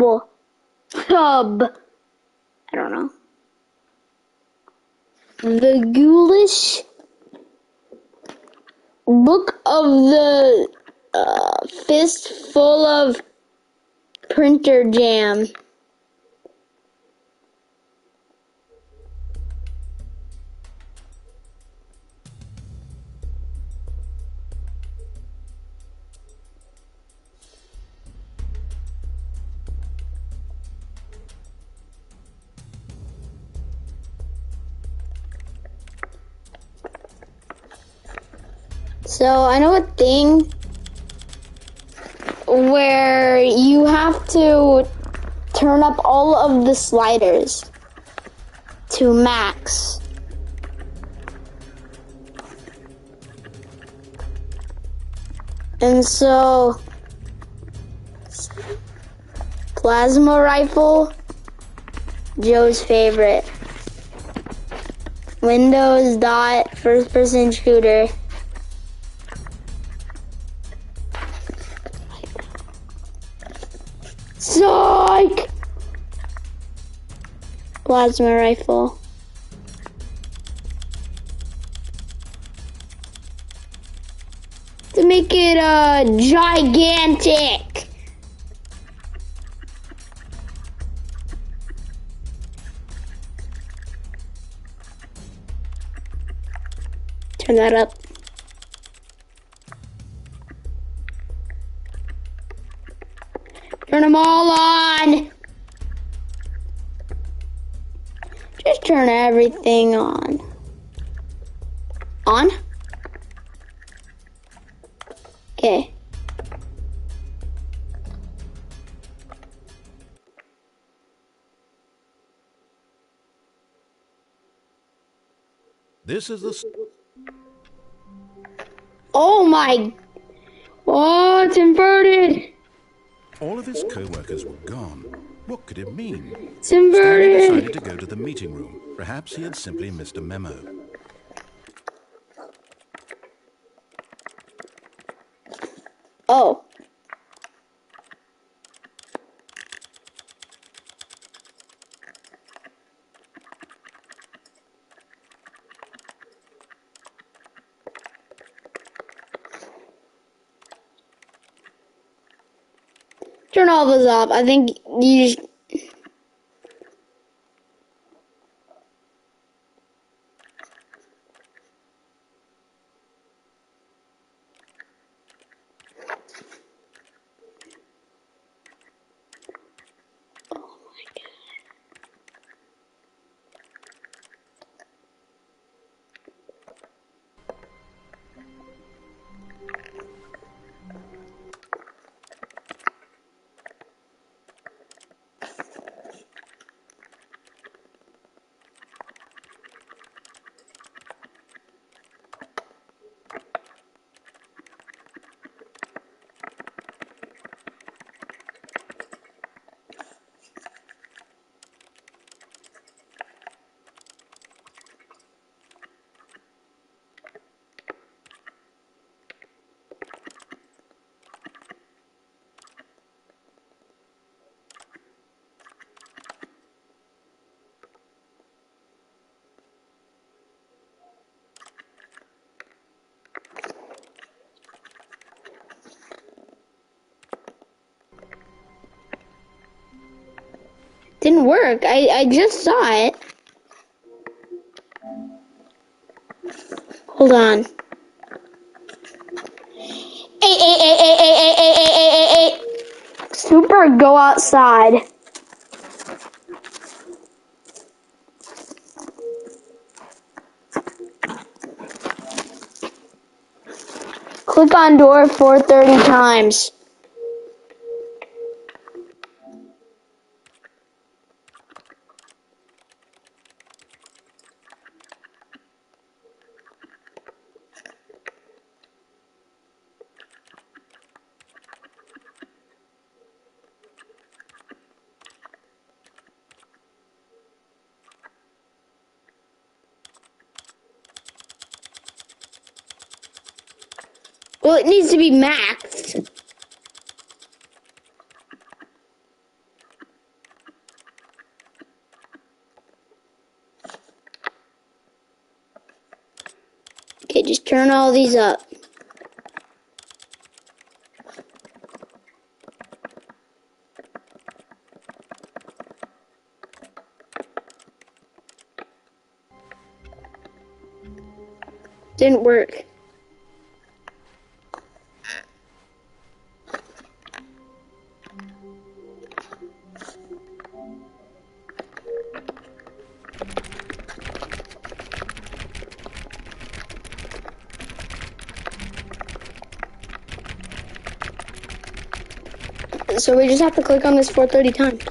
Well, hub. I don't know. The ghoulish book of the fistful of printer jam. So I know a thing where you have to turn up all of the sliders to max. And so, plasma rifle, Joe's favorite. Windows dot first person shooter. Psych! Plasma rifle. To make it gigantic. Turn that up. Turn them all on. Just turn everything on. On? Okay. This is the... Oh my... Oh, it's inverted. All of his co-workers were gone. What could it mean? It's inverted. Stanley decided to go to the meeting room. Perhaps he had simply missed a memo. Oh. Turn all those off. I think you just... Didn't work. I just saw it. Hold on. Super, go outside. Click on door 430 times. Well, it needs to be maxed. just turn all these up. Didn't work. So we just have to click on this 430 times.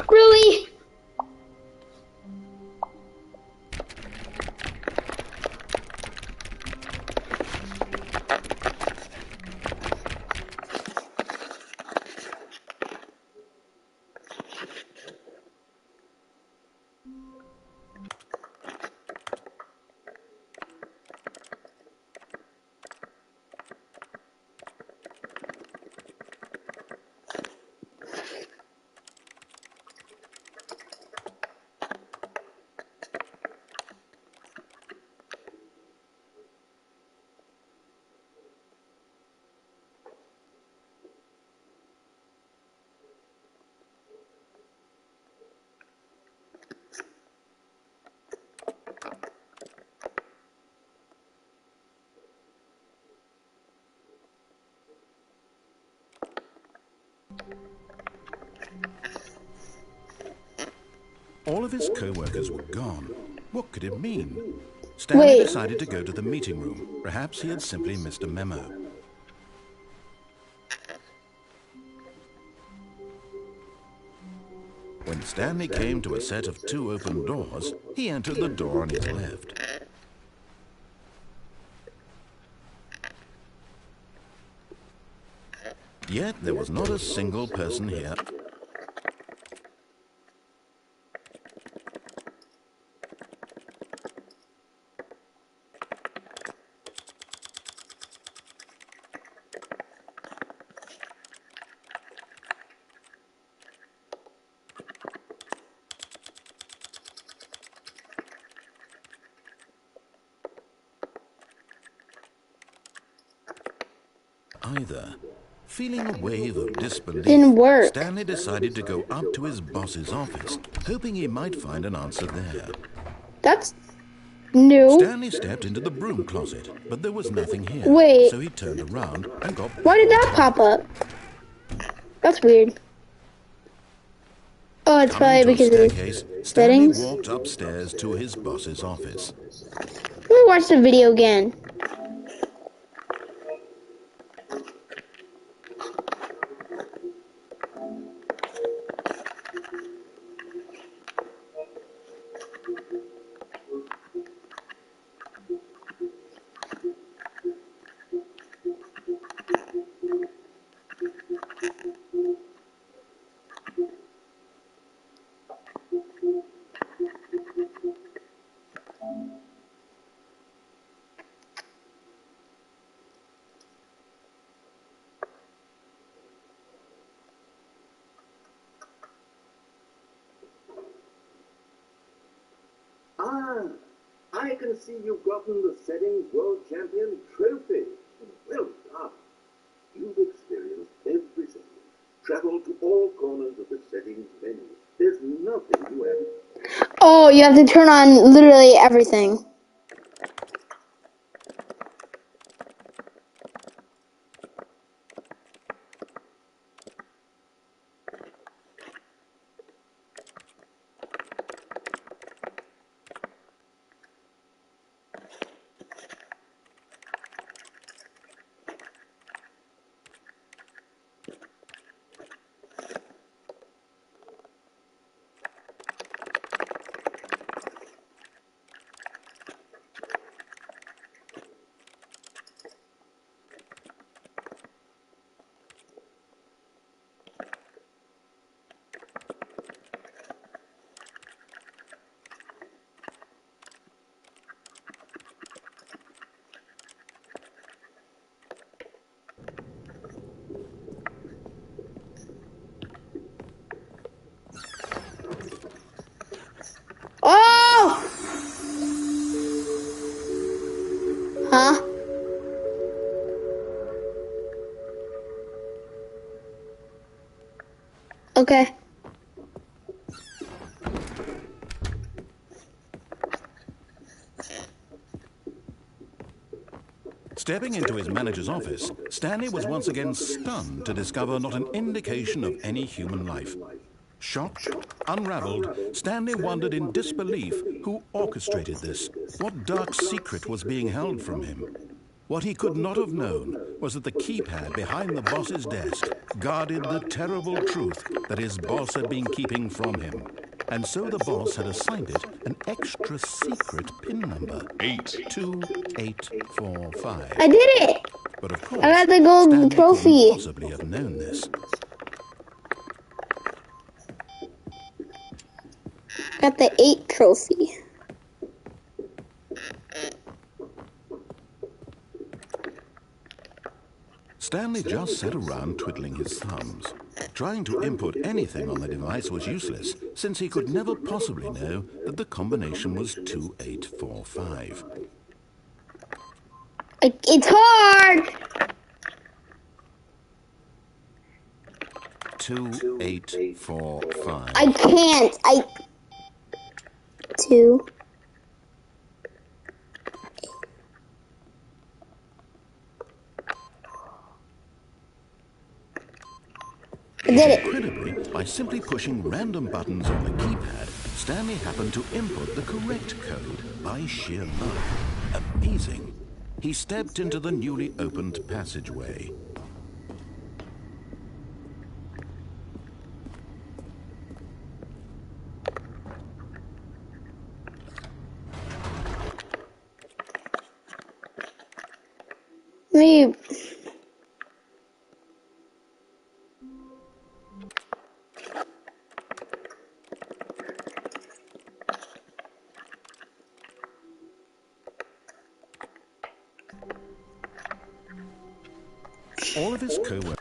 Really? All of his co-workers were gone. What could it mean? Stanley Wait. decided to go to the meeting room. Perhaps he had simply missed a memo. When Stanley came to a set of 2 open doors, he entered the door on his left. Yet there was not a single person here. Either. Feeling a wave of disbelief, Didn't work. Stanley decided to go up to his boss's office, hoping he might find an answer there. That's new. Stanley stepped into the broom closet, but there was nothing here. Wait. So he turned around and got back Why did on that top. pop up? That's weird. Oh, it's Coming probably to a because of staircase, Stanley settings. walked upstairs to his boss's office. Let me watch the video again. I can see you've gotten the Settings World Champion trophy. Well done. You've experienced every setting. Traveled to all corners of the settings menu. There's nothing you haven't. Oh, you have to turn on literally everything. Oh! Huh? Okay. Stepping into his manager's office, Stanley was once again stunned to discover not an indication of any human life. Shocked, unraveled, Stanley wondered in disbelief who orchestrated this, what dark secret was being held from him. What he could not have known was that the keypad behind the boss's desk guarded the terrible truth that his boss had been keeping from him. And so the boss had assigned it an extra secret PIN number, 82845. I did it! But of course, I got the gold Stanley trophy. couldn't possibly have known this. Got the 8 trophy. Stanley just sat around twiddling his thumbs. Trying to input anything on the device was useless, since he could never possibly know that the combination was 2845. It's hard! 2845. I can't. 2. I did it. Incredibly, by simply pushing random buttons on the keypad, Stanley happened to input the correct code by sheer luck. Amazing. He stepped into the newly opened passageway. Me. All of his co-workers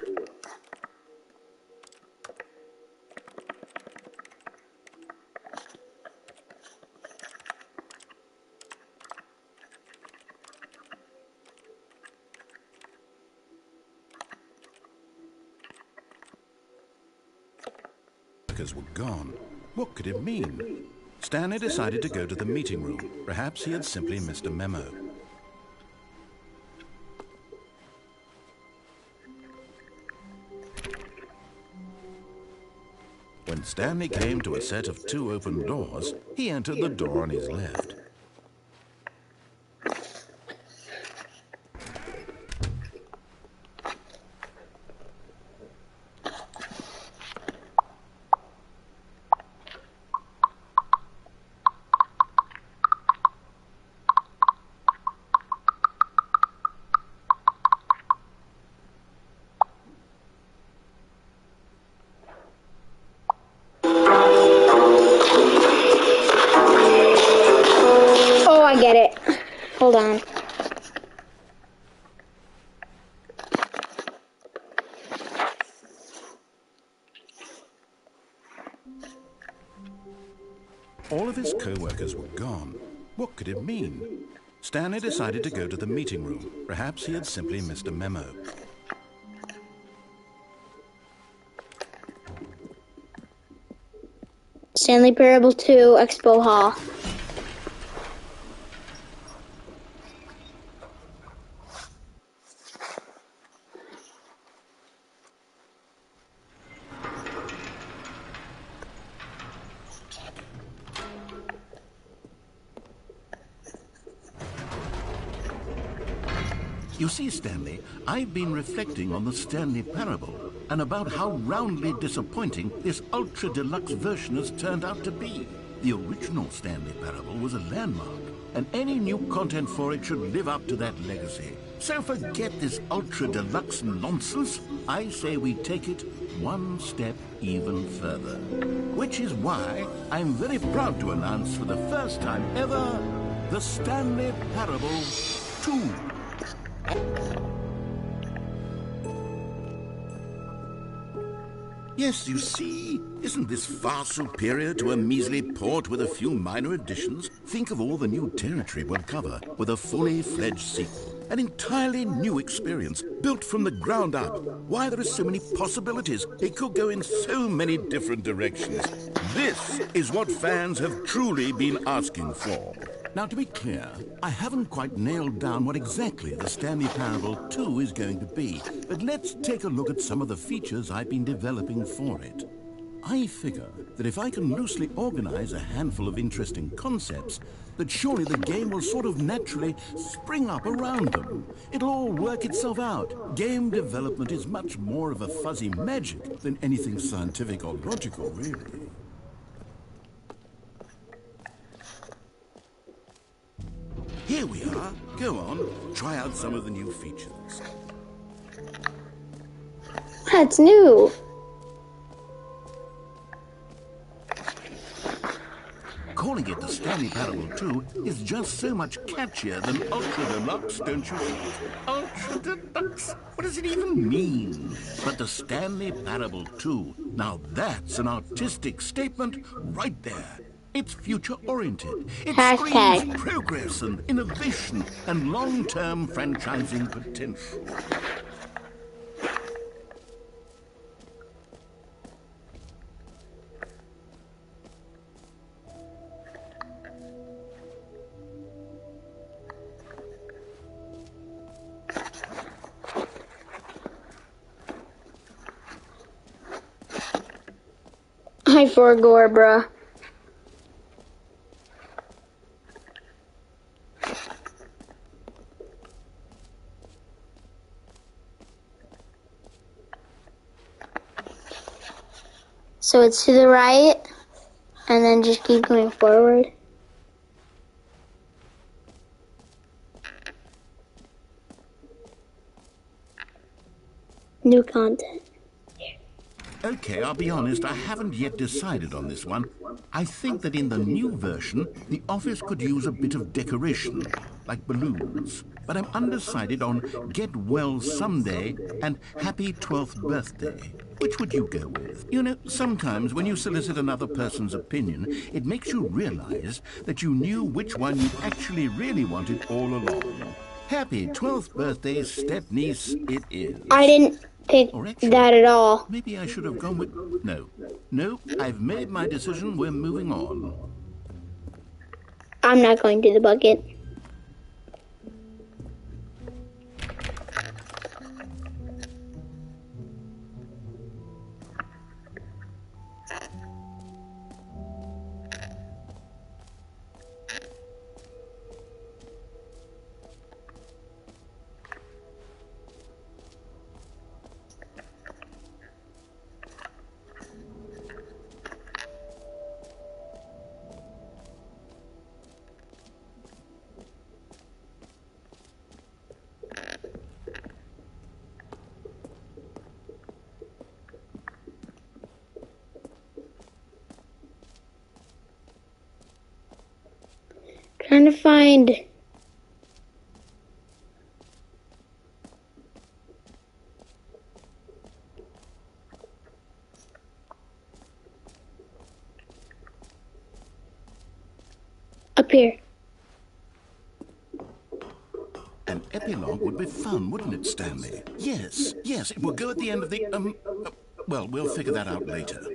were gone. What could it mean? Stanley decided to go to the meeting room. Perhaps he had simply missed a memo. When Stanley came to a set of 2 open doors, he entered the door on his left. Oh, I get it. Hold on. All of his co-workers were gone. What could it mean? Stanley decided to go to the meeting room. Perhaps he had simply missed a memo. Stanley Parable 2 Expo Hall. You see, Stanley, I've been reflecting on the Stanley Parable and about how roundly disappointing this ultra-deluxe version has turned out to be. The original Stanley Parable was a landmark, and any new content for it should live up to that legacy. So forget this ultra-deluxe nonsense. I say we take it one step even further. Which is why I'm very proud to announce for the first time ever, the Stanley Parable 2. Yes, you see, isn't this far superior to a measly port with a few minor additions? Think of all the new territory we'll cover with a fully fledged sequel. An entirely new experience, built from the ground up. Why, there are so many possibilities. It could go in so many different directions. This is what fans have truly been asking for. Now, to be clear, I haven't quite nailed down what exactly the Stanley Parable 2 is going to be, but let's take a look at some of the features I've been developing for it. I figure that if I can loosely organize a handful of interesting concepts, that surely the game will sort of naturally spring up around them. It'll all work itself out. Game development is much more of a fuzzy magic than anything scientific or logical, really. Here we are. Go on, try out some of the new features. That's new. Calling it the Stanley Parable 2 is just so much catchier than Ultra Deluxe, don't you think? Ultra Deluxe? What does it even mean? But the Stanley Parable 2, now that's an artistic statement right there. It's future-oriented. It Hashtag. screams progress and innovation and long-term franchising potential. Hi, Forgor, bruh. So it's to the right, and then just keep going forward. New content. Okay, I'll be honest, I haven't yet decided on this one. I think that in the new version, the office could use a bit of decoration, like balloons. But I'm undecided on Get Well Someday and Happy 12th Birthday. Which would you go with? You know, sometimes when you solicit another person's opinion, it makes you realize that you knew which one you actually really wanted all along. Happy 12th birthday, step-niece, it is. I didn't pick Or actually, that at all. maybe I should have gone with... No, I've made my decision. We're moving on. I'm not going to the bucket. Trying to find... Up here. epilogue would be fun, wouldn't it, Stanley? Yes, it will go at the end of the, well, we'll figure that out later.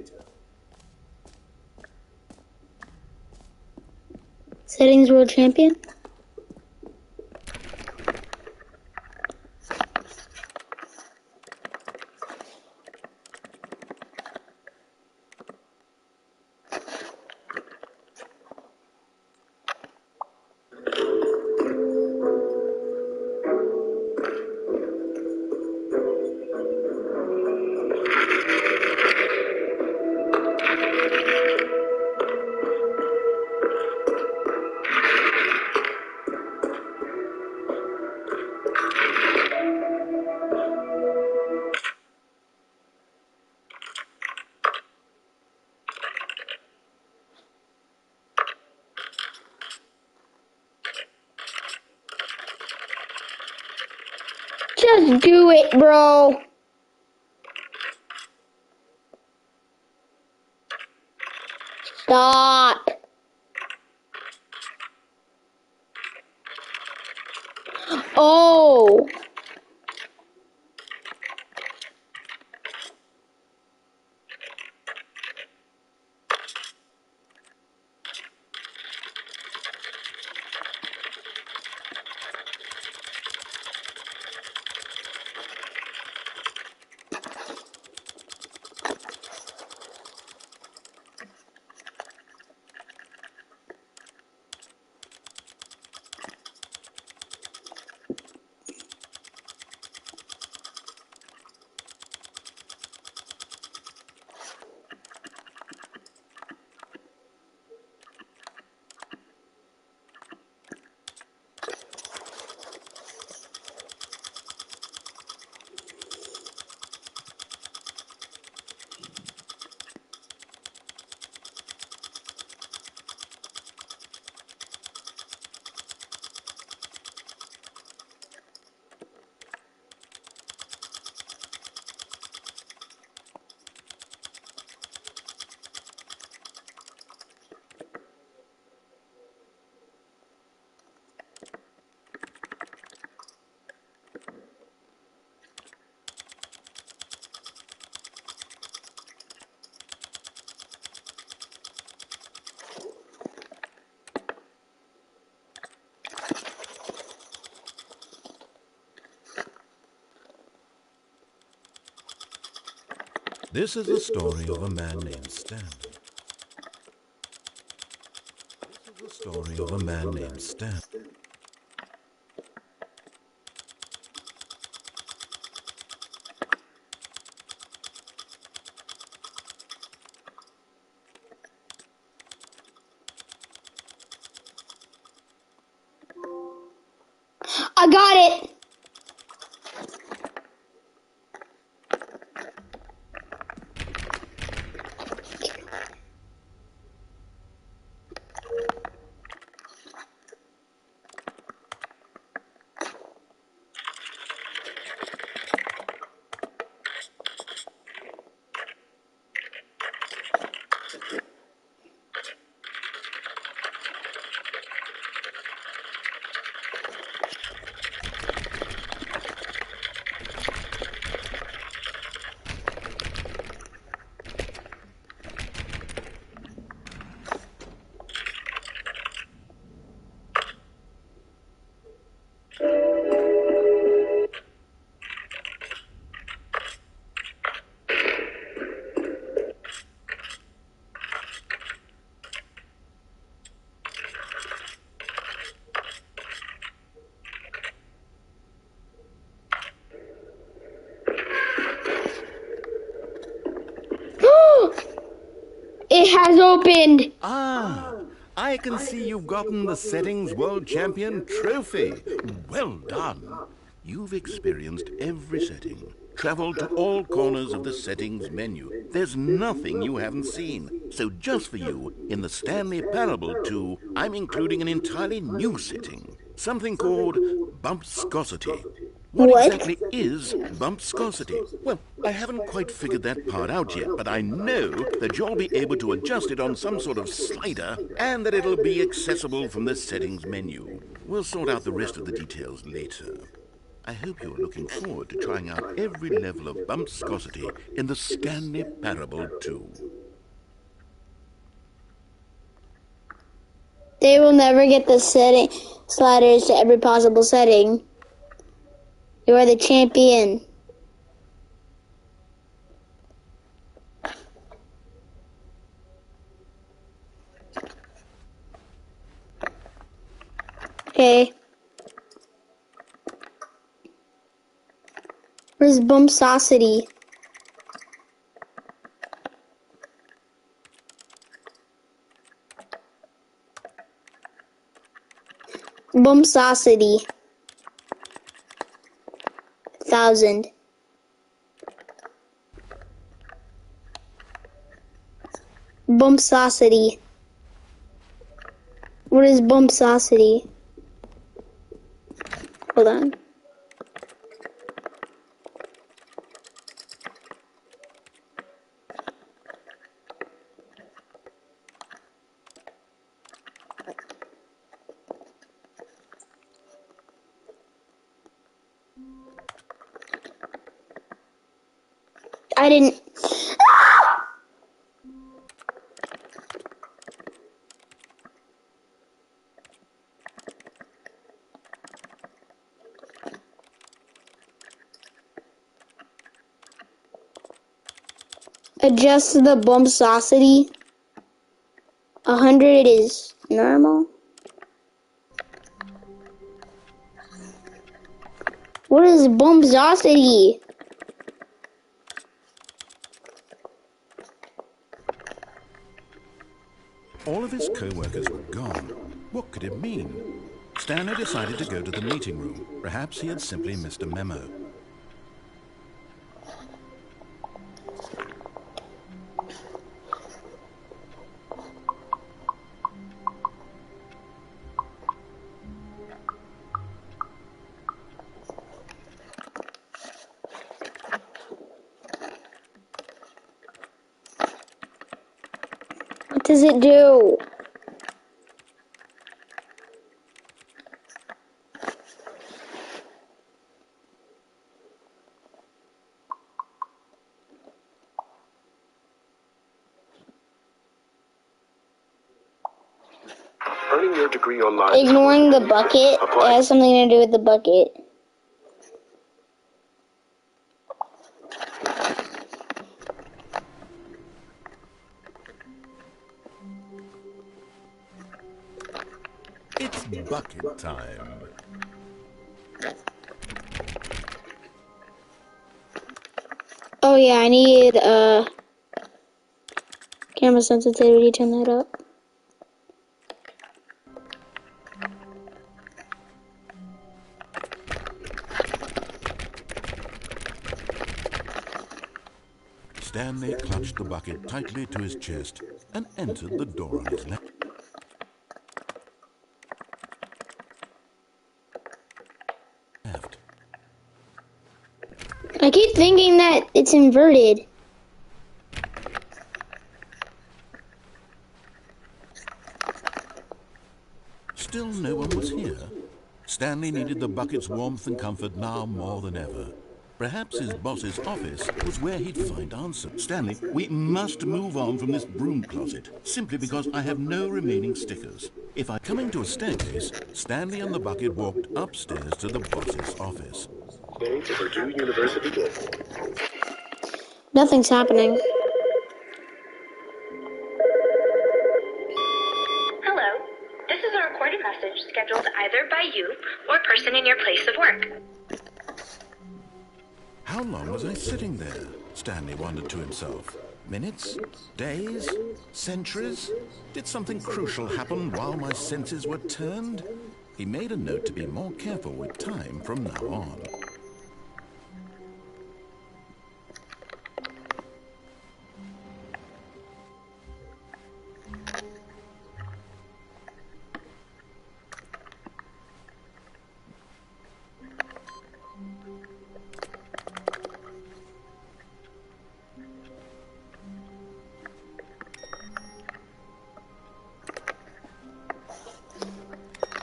Settings world champion? Just do it, bro. Stop. Oh. This is the story of a man named Stanley. This is the story of a man named Stanley. I got it. It has opened. Ah, I can see you've gotten the Settings World Champion trophy. Well done. You've experienced every setting, traveled to all corners of the settings menu. There's nothing you haven't seen. So just for you, in the Stanley Parable 2, I'm including an entirely new setting, something called bumpscosity. What exactly is bumpscosity? Well, I haven't quite figured that part out yet, but I know that you'll be able to adjust it on some sort of slider and that it'll be accessible from the settings menu. We'll sort out the rest of the details later. I hope you're looking forward to trying out every level of bumpscosity in the Stanley Parable 2. They will never get the sliders to every possible setting. You are the champion. Okay. Where's bumpsosity? Bumpsosity. 1,000. Bumpsosity. What is bumpsosity? Hold on. I didn't. Adjust the bumpsosity. 100 is normal. What is bumpsosity? All of his co-workers were gone. What could it mean? Stanley decided to go to the meeting room. Perhaps he had simply missed a memo. What does it do? Earning your degree online. Ignoring the bucket. It has something to do with the bucket. It's bucket time. Oh yeah, I need camera sensitivity, turn that up. Stanley clutched the bucket tightly to his chest and entered the door on his left. I keep thinking that it's inverted. Still no one was here. Stanley needed the bucket's warmth and comfort now more than ever. Perhaps his boss's office was where he'd find answers. Stanley, we must move on from this broom closet, simply because I have no remaining stickers. If I coming to a staircase, Stanley and the bucket walked upstairs to the boss's office. Going to Purdue University. Nothing's happening. Hello. This is a recorded message scheduled either by you or a person in your place of work. How long was I sitting there? Stanley wondered to himself. Minutes? Days? Centuries? Did something crucial happen while my senses were turned? He made a note to be more careful with time from now on.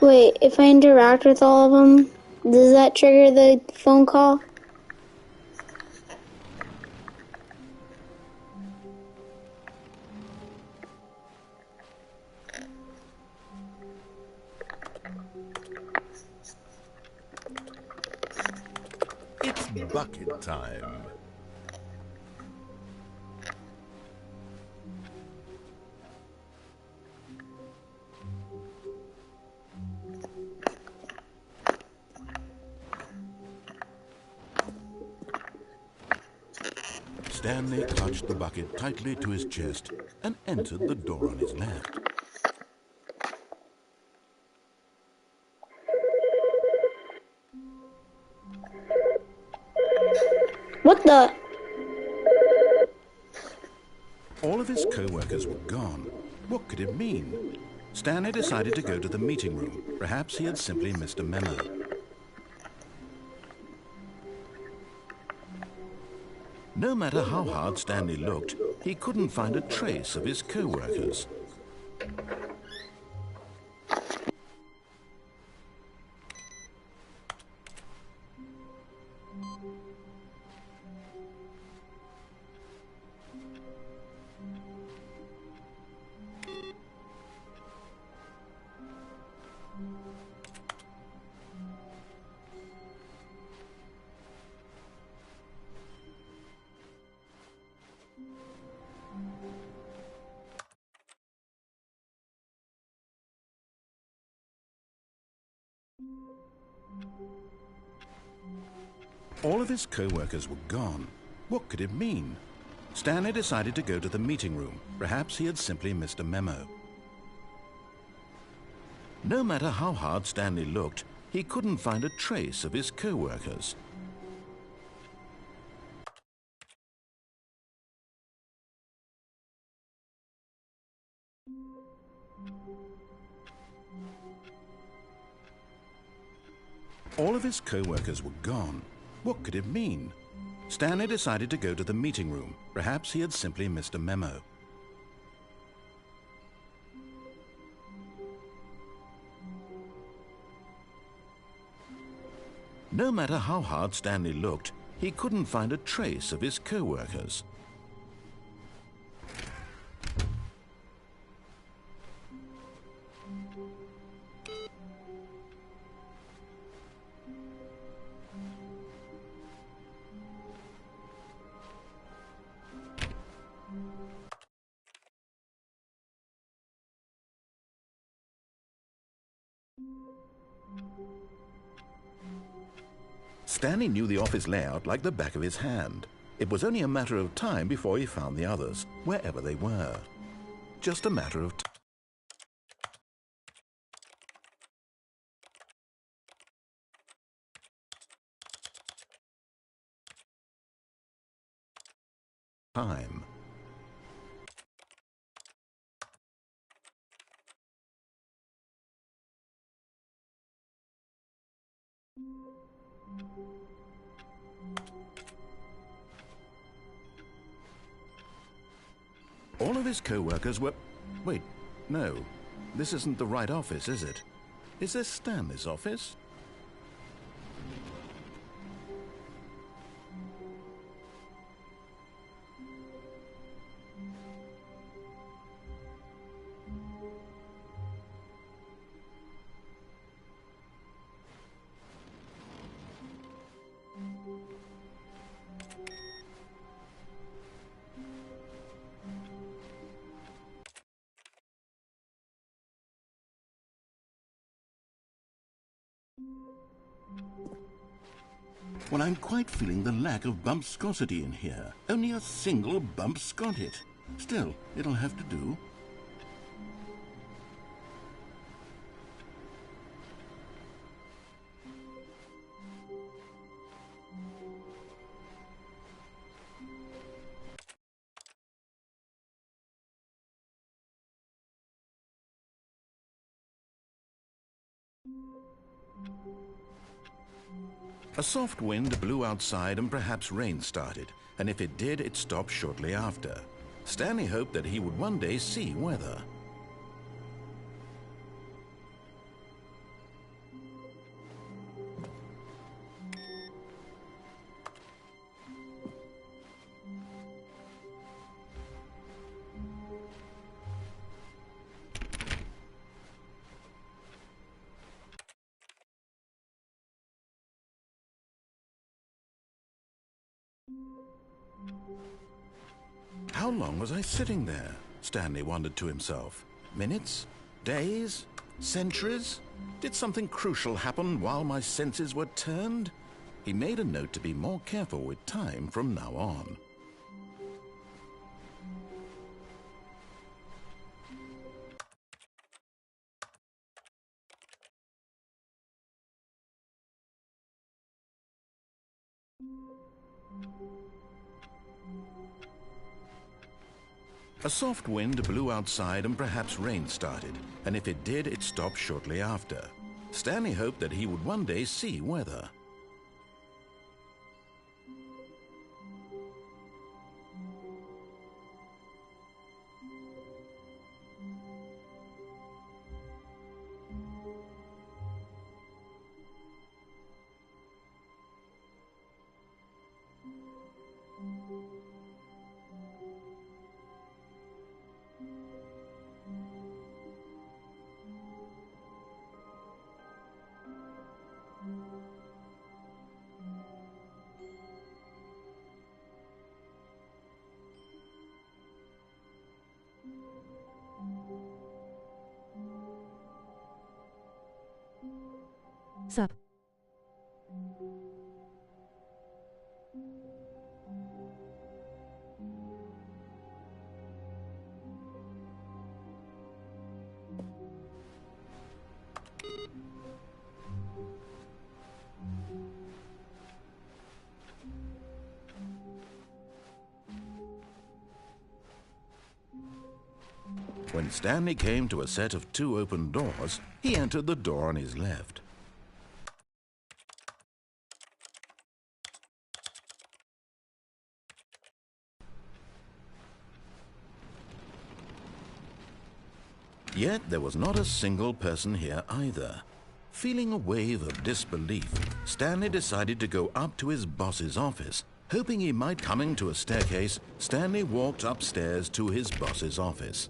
Wait, if I interact with all of them, Does that trigger the phone call? It's bucket time. Stanley clutched the bucket tightly to his chest and entered the door on his left. What the? All of his co-workers were gone. What could it mean? Stanley decided to go to the meeting room. Perhaps he had simply missed a memo. No matter how hard Stanley looked, he couldn't find a trace of his co-workers. All of his co-workers were gone. What could it mean? Stanley decided to go to the meeting room. Perhaps he had simply missed a memo. No matter how hard Stanley looked, he couldn't find a trace of his co-workers. All of his co-workers were gone. What could it mean? Stanley decided to go to the meeting room. Perhaps he had simply missed a memo. No matter how hard Stanley looked, he couldn't find a trace of his co-workers. Stanley knew the office layout like the back of his hand. It was only a matter of time before he found the others, wherever they were. Just a matter of time. All of his co-workers were... Wait, no. This isn't the right office, is it? Is this Stanley's office? Well, I'm quite feeling the lack of bumpscosity in here. Only a single bump's got it. Still, it'll have to do. A soft wind blew outside and perhaps rain started, and if it did, it stopped shortly after. Stanley hoped that he would one day see weather. long was I sitting there? Stanley wondered to himself. Minutes? Days? Centuries? Did something crucial happen while my senses were turned? He made a note to be more careful with time from now on. A soft wind blew outside and perhaps rain started, and if it did, it stopped shortly after. Stanley hoped that he would one day see weather. Sup. When Stanley came to a set of 2 open doors, he entered the door on his left. Yet there was not a single person here either. Feeling a wave of disbelief, Stanley decided to go up to his boss's office. Hoping he might come to a staircase, Stanley walked upstairs to his boss's office.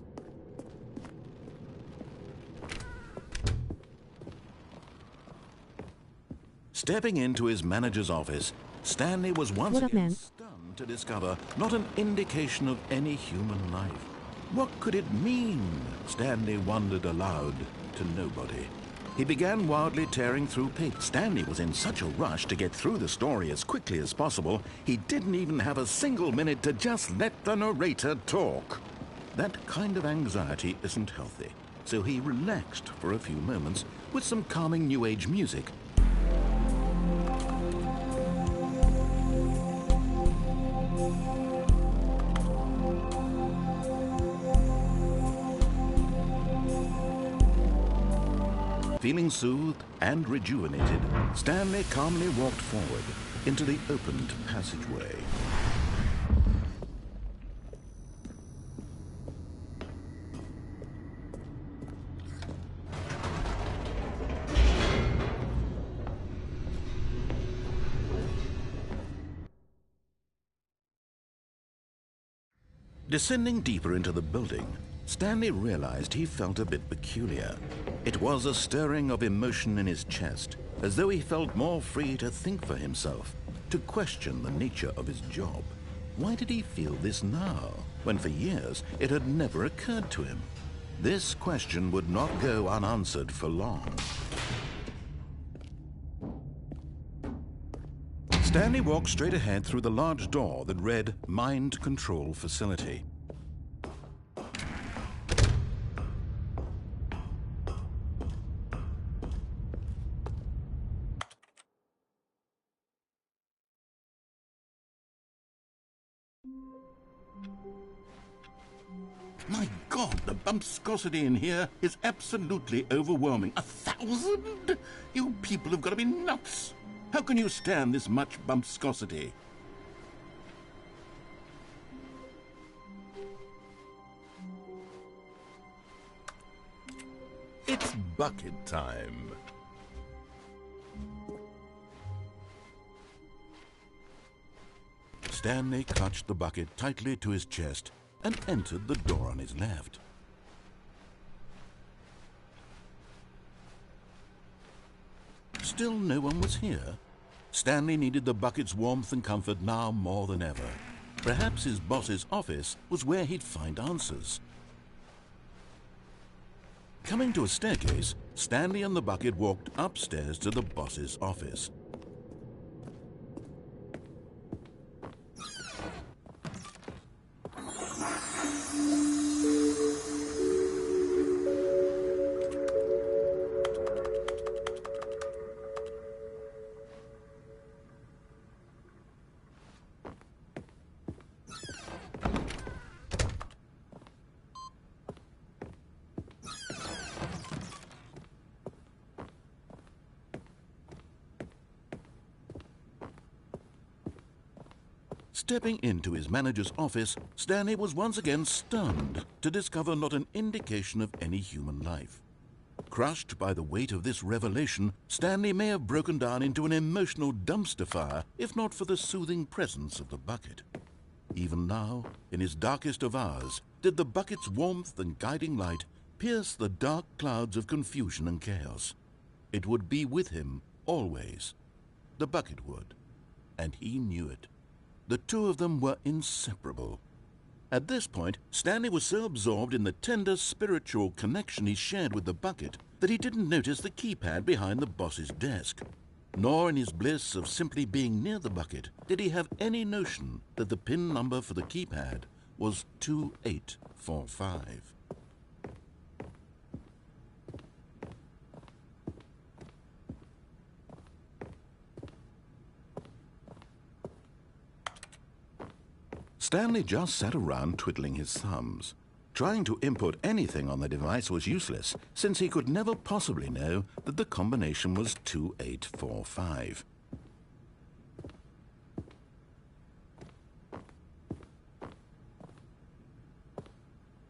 Stepping into his manager's office, Stanley was once again stunned to discover not an indication of any human life. What could it mean? Stanley wondered aloud to nobody. He began wildly tearing through paper. Stanley was in such a rush to get through the story as quickly as possible, he didn't even have a single minute to just let the narrator talk. That kind of anxiety isn't healthy, so he relaxed for a few moments with some calming New Age music. Feeling soothed and rejuvenated, Stanley calmly walked forward into the opened passageway. Descending deeper into the building, Stanley realized he felt a bit peculiar. It was a stirring of emotion in his chest, as though he felt more free to think for himself, to question the nature of his job. Why did he feel this now, when for years it had never occurred to him? This question would not go unanswered for long. Stanley walked straight ahead through the large door that read Mind Control Facility. My God, the bumpscosity in here is absolutely overwhelming. 1,000? You people have got to be nuts. How can you stand this much bumpscosity? It's bucket time. Stanley clutched the bucket tightly to his chest and entered the door on his left. Still no one was here. Stanley needed the bucket's warmth and comfort now more than ever. Perhaps his boss's office was where he'd find answers. Coming to a staircase, Stanley and the bucket walked upstairs to the boss's office. Stepping into his manager's office, Stanley was once again stunned to discover not an indication of any human life. Crushed by the weight of this revelation, Stanley may have broken down into an emotional dumpster fire if not for the soothing presence of the bucket. Even now, in his darkest of hours, did the bucket's warmth and guiding light pierce the dark clouds of confusion and chaos. It would be with him always. The bucket would, and he knew it. The two of them were inseparable. At this point, Stanley was so absorbed in the tender spiritual connection he shared with the bucket that he didn't notice the keypad behind the boss's desk. Nor in his bliss of simply being near the bucket did he have any notion that the PIN number for the keypad was 2845. Stanley just sat around twiddling his thumbs. Trying to input anything on the device was useless, since he could never possibly know that the combination was 2845.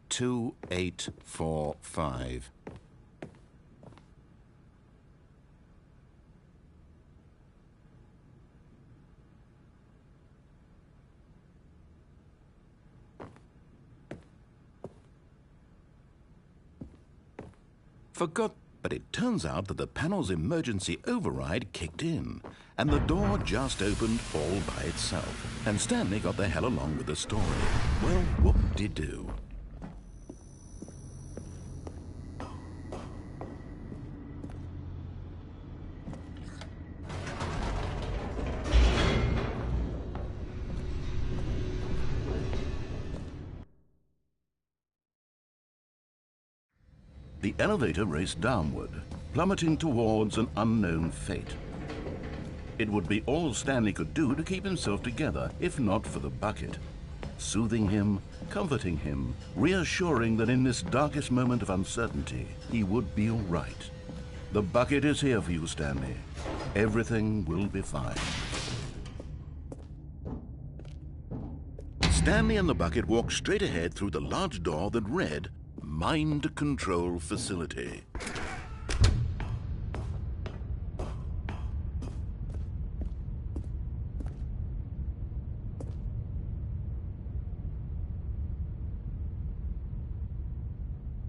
"2845. Forgot, but it turns out that the panel's emergency override kicked in, and the door just opened all by itself, and Stanley got the hell along with the story. Well, whoop-de-doo. The elevator raced downward, plummeting towards an unknown fate. It would be all Stanley could do to keep himself together, if not for the bucket. Soothing him, comforting him, reassuring that in this darkest moment of uncertainty, he would be all right. The bucket is here for you, Stanley. Everything will be fine. Stanley and the bucket walked straight ahead through the large door that read, Mind Control Facility.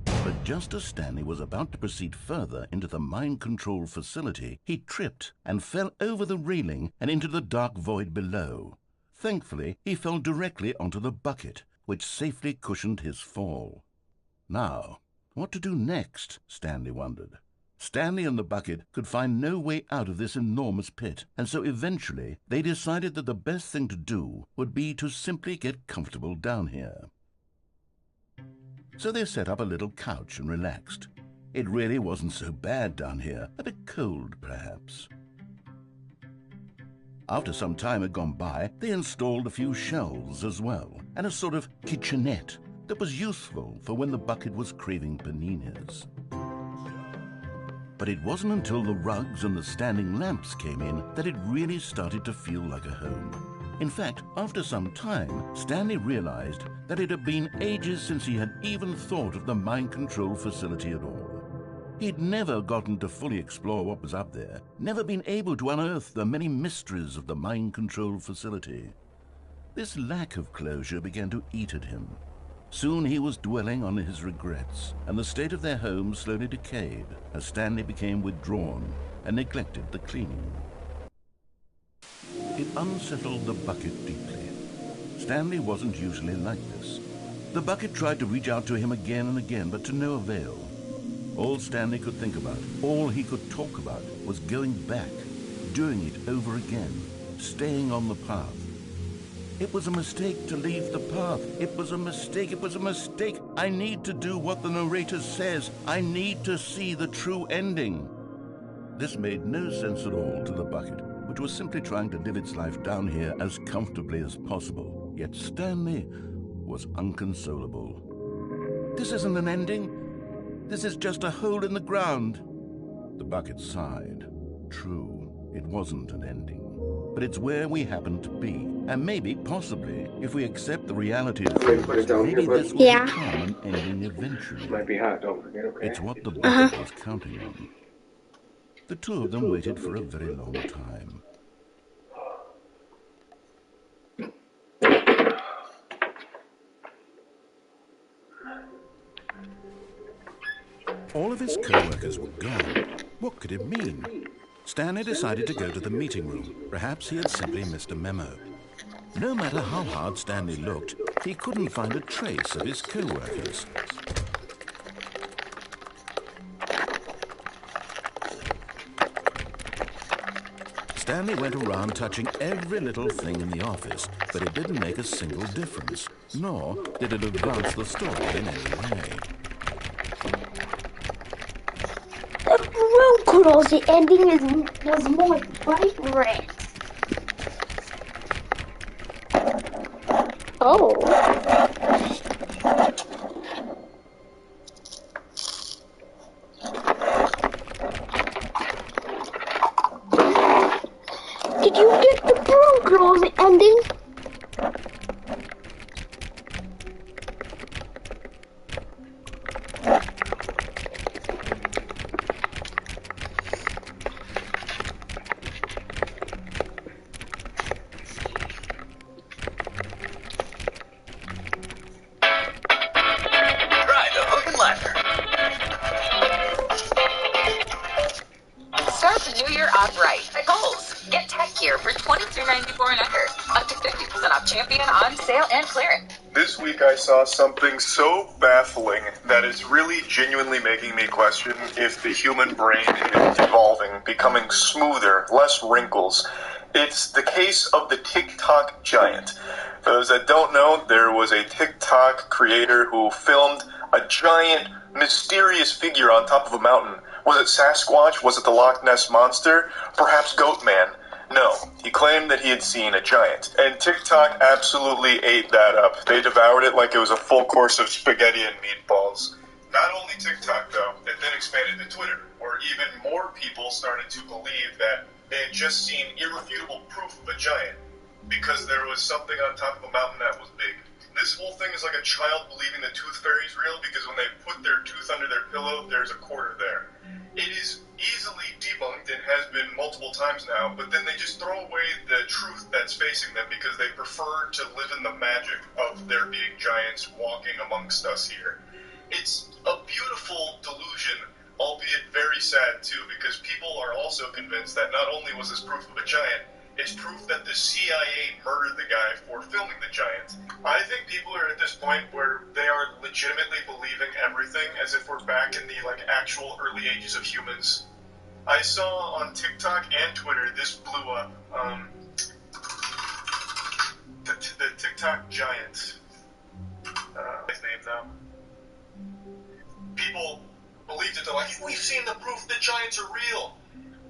But just as Stanley was about to proceed further into the mind control facility, he tripped and fell over the railing and into the dark void below. Thankfully, he fell directly onto the bucket, which safely cushioned his fall. Now, what to do next, Stanley wondered. Stanley and the bucket could find no way out of this enormous pit, and so eventually they decided that the best thing to do would be to simply get comfortable down here. So they set up a little couch and relaxed. It really wasn't so bad down here, a bit cold perhaps. After some time had gone by, they installed a few shelves as well, and a sort of kitchenette that was useful for when the bucket was craving paninis. But it wasn't until the rugs and the standing lamps came in that it really started to feel like a home. In fact, after some time, Stanley realized that it had been ages since he had even thought of the mind control facility at all. He'd never gotten to fully explore what was up there, never been able to unearth the many mysteries of the mind control facility. This lack of closure began to eat at him. Soon he was dwelling on his regrets, and the state of their home slowly decayed as Stanley became withdrawn and neglected the cleaning. It unsettled the bucket deeply. Stanley wasn't usually like this. The bucket tried to reach out to him again and again, but to no avail. All Stanley could think about, all he could talk about, was going back, doing it over again, staying on the path. It was a mistake to leave the path. It was a mistake. It was a mistake. I need to do what the narrator says. I need to see the true ending. This made no sense at all to the bucket, which was simply trying to live its life down here as comfortably as possible. Yet Stanley was inconsolable. This isn't an ending. This is just a hole in the ground. The bucket sighed. True, it wasn't an ending. But it's where we happen to be. And maybe, possibly, if we accept the reality of things, maybe this will become an ending eventually. Might be hot, don't forget, okay? It's what the bucket was counting on. The two of them waited for a very long time. All of his co-workers were gone. What could it mean? Stanley decided to go to the meeting room. Perhaps he had simply missed a memo. No matter how hard Stanley looked, he couldn't find a trace of his co-workers. Stanley went around touching every little thing in the office, but it didn't make a single difference, nor did it advance the story in any way. The ending was more vibrant. Oh. Did you get the Broom Girls ending? I saw something so baffling that is really genuinely making me question if the human brain is evolving, becoming smoother, less wrinkles. It's the case of the TikTok giant. For those that don't know, there was a TikTok creator who filmed a giant, mysterious figure on top of a mountain. Was it Sasquatch? Was it the Loch Ness Monster? Perhaps Goatman? No, he claimed that he had seen a giant, and TikTok absolutely ate that up. They devoured it like it was a full course of spaghetti and meatballs. Not only TikTok, though, it then expanded to Twitter, where even more people started to believe that they had just seen irrefutable proof of a giant, because there was something on top of a mountain that was big. This whole thing is like a child believing the tooth fairy's real, because when they put their tooth under their pillow, there's a quarter there. It is easily debunked and has been multiple times now, but then they just throw away the truth that's facing them because they prefer to live in the magic of there being giants walking amongst us here. It's a beautiful delusion, albeit very sad too, because people are also convinced that not only was this proof of a giant, it's proof that the CIA murdered the guy for filming the giant. I think people are at this point where they are legitimately believing everything as if we're back in the actual early ages of humans. I saw on TikTok and Twitter, this blew up, the TikTok giant, his name now. People believed it, they're like, we've seen the proof the giants are real.